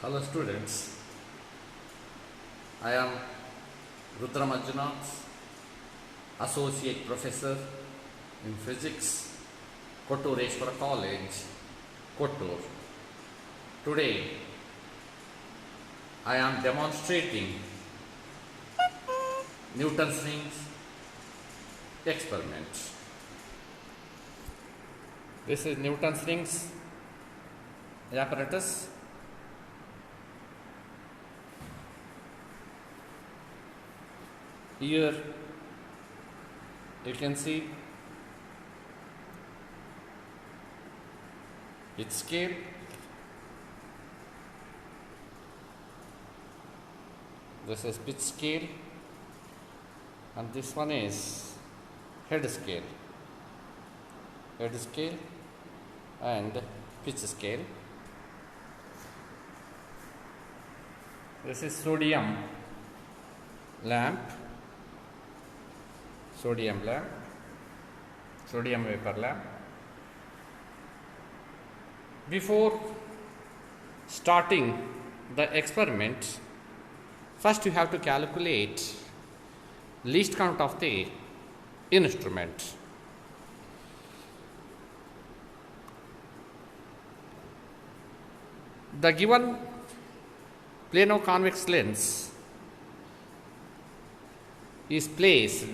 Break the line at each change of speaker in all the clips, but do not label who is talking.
Hello students, I am Rudra Manjunath, Associate Professor in Physics, Kottureshwara College, Kottur. Today I am demonstrating Newton's rings experiment. This is Newton's rings apparatus. Here you can see its scale. This is pitch scale and this one is head scale and pitch scale. This is sodium vapor lamp. Before starting the experiment, first you have to calculate least count of the instrument. The given plano-convex lens is placed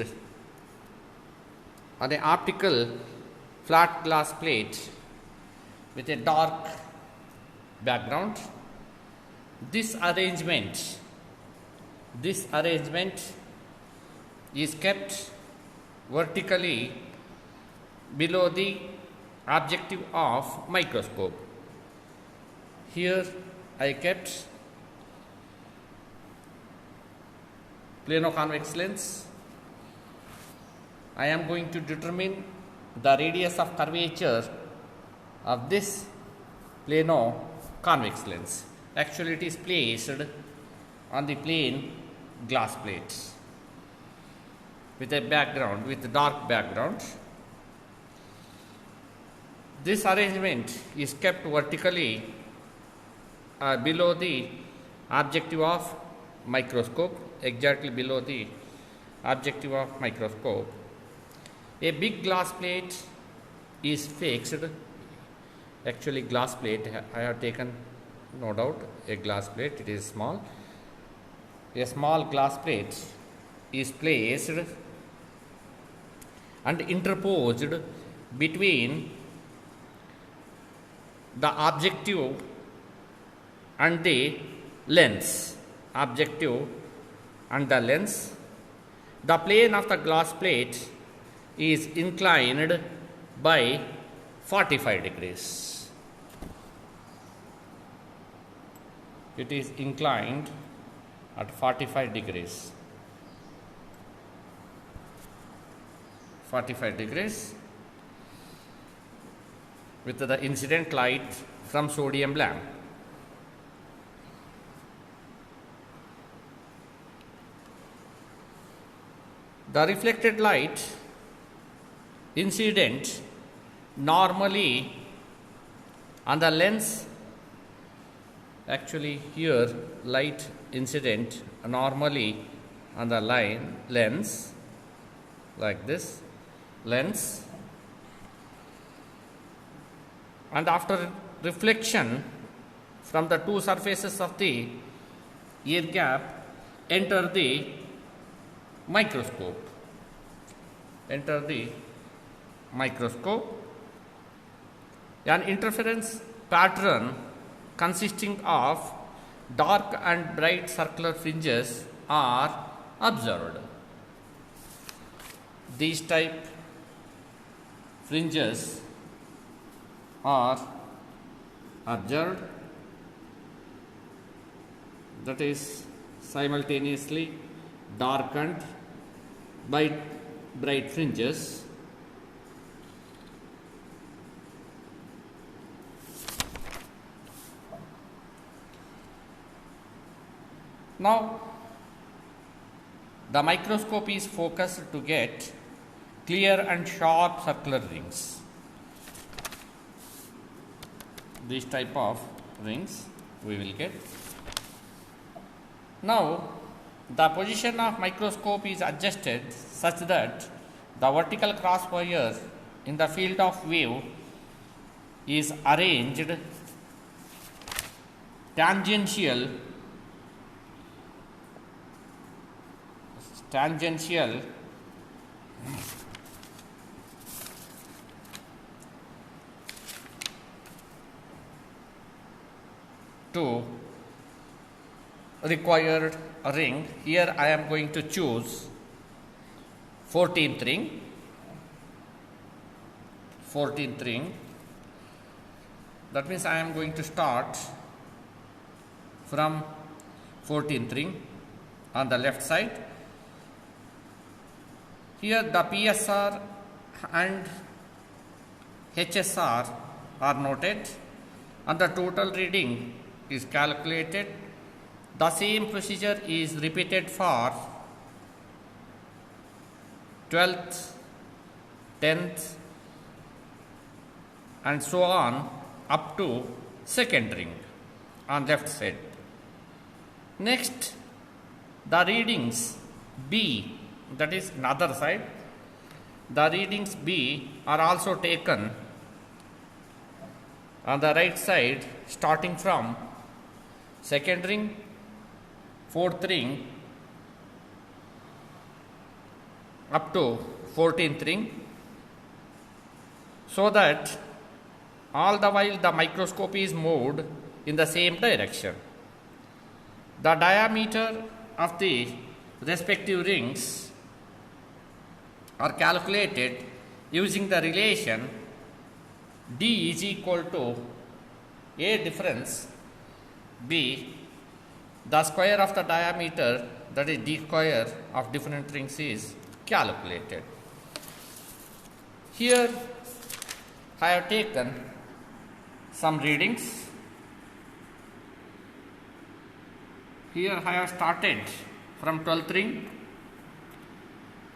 on an optical flat glass plate with a dark background. This arrangement is kept vertically below the objective of microscope. Here I kept plano-convex lens. I am going to determine the radius of curvature of this plano-convex lens. Actually, it is placed on the plain glass plate with a background, with a dark background. This arrangement is kept vertically below the objective of microscope, exactly below the objective of microscope. A big glass plate is fixed. Actually, glass plate, I have taken, no doubt, a glass plate, it is small. A small glass plate is placed and interposed between the objective and the lens. The plane of the glass plate is inclined by 45 degrees. It is inclined at 45 degrees. 45 degrees with the incident light from sodium lamp. The reflected light incident normally on the lens, actually here light incident normally on the lens, like this lens, and after reflection from the two surfaces of the air gap enter the microscope. An interference pattern consisting of dark and bright circular fringes are observed. These type fringes are observed, that is simultaneously darkened by bright fringes. Now the microscope is focused to get clear and sharp circular rings. These type of rings we will get. Now, the position of microscope is adjusted such that the vertical cross wire in the field of view is arranged tangential to required ring. Here I am going to choose 14th ring. That means I am going to start from 14th ring on the left side. Here the PSR and HSR are noted and the total reading is calculated. The same procedure is repeated for 12th, 10th and so on up to second ring on left side. Next, the readings B, that is another side, the readings B are also taken on the right side starting from second ring, fourth ring up to 14th ring, so that all the while the microscope is moved in the same direction. The diameter of the respective rings are calculated using the relation D is equal to A difference B, the square of the diameter, that is D square of different rings, is calculated. Here I have taken some readings. Here I have started from 12th ring,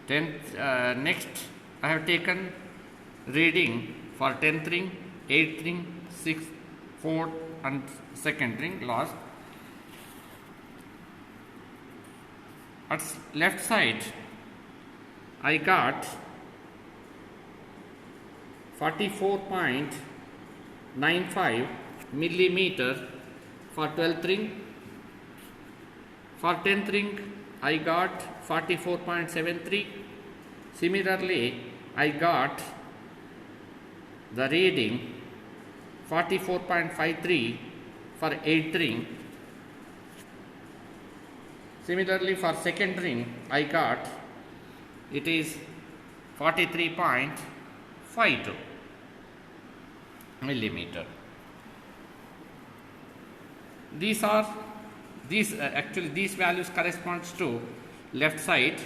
10th, next I have taken reading for 10th ring, 8th ring, 6th, 4th and second ring last. At left side I got 44.95 millimeter for 12th ring. For 10th ring I got 44.73. Similarly, I got the reading 44.53 for 8th ring. Similarly, for second ring I got it is 43.52 millimeter. These values corresponds to left side.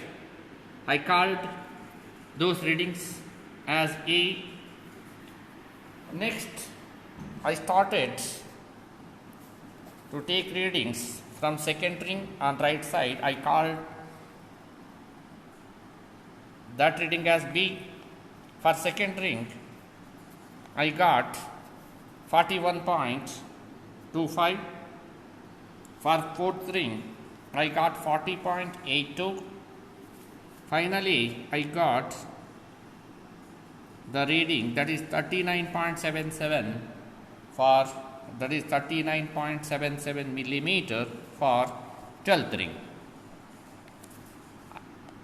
I called those readings as A. Next, I started to take readings from second ring on right side. I called that reading as B. For second ring, I got 41.25. For fourth ring, I got 40.82. Finally, I got the reading, that is 39.77 for, that is 39.77 millimeter for 12th ring.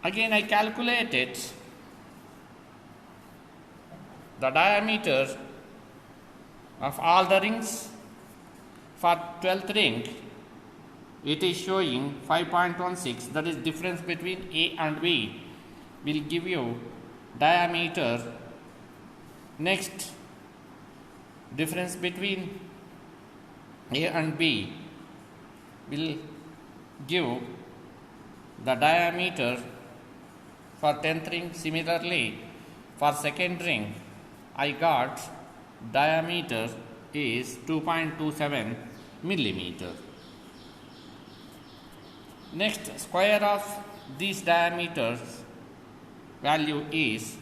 Again, I calculated the diameter of all the rings. For 12th ring, it is showing 5.16, that is difference between A and B will give you diameter. Next, difference between A and B will give the diameter for 10th ring. Similarly, for second ring, I got diameter is 2.27 millimeter. Next, square of these diameters value is,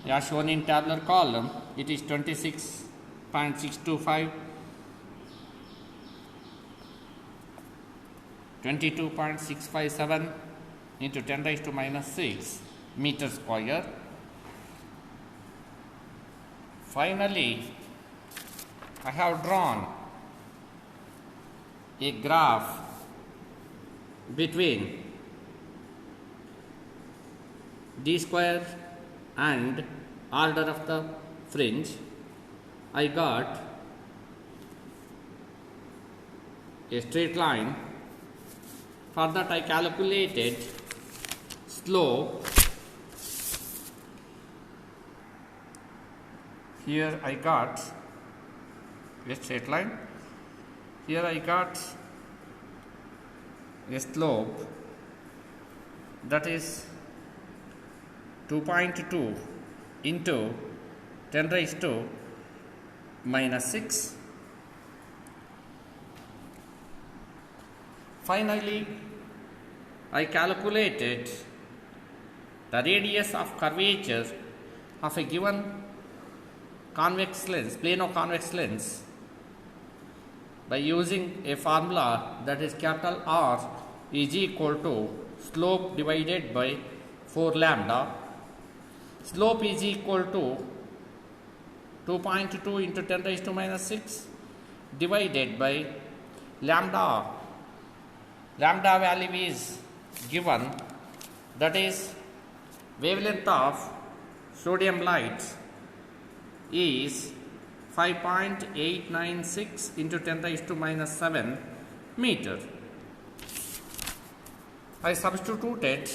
as shown in tabular column, it is 26.625 22.657 into 10 raised to minus 6 meter square. Finally, I have drawn a graph between d square and order of the fringe. I got a straight line. For that I calculated slope. Here I got a straight line. Here I got a slope that is 2.2 into 10 raised to minus 6. Finally, I calculated the radius of curvature of a given convex lens, plano convex lens, by using a formula that is capital R is equal to slope divided by 4 lambda. Slope is equal to 2.2 into 10 raised to minus 6 divided by lambda. Lambda value is given, that is wavelength of sodium light is 5.896 into 10 raised to minus 7 meter. I substituted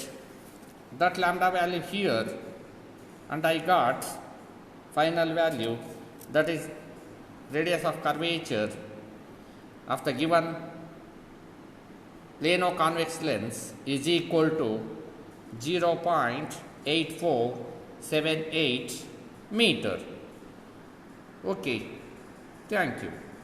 that lambda value here and I got final value, that is radius of curvature of the given plano convex lens is equal to 0.8478 meter. Okay, thank you.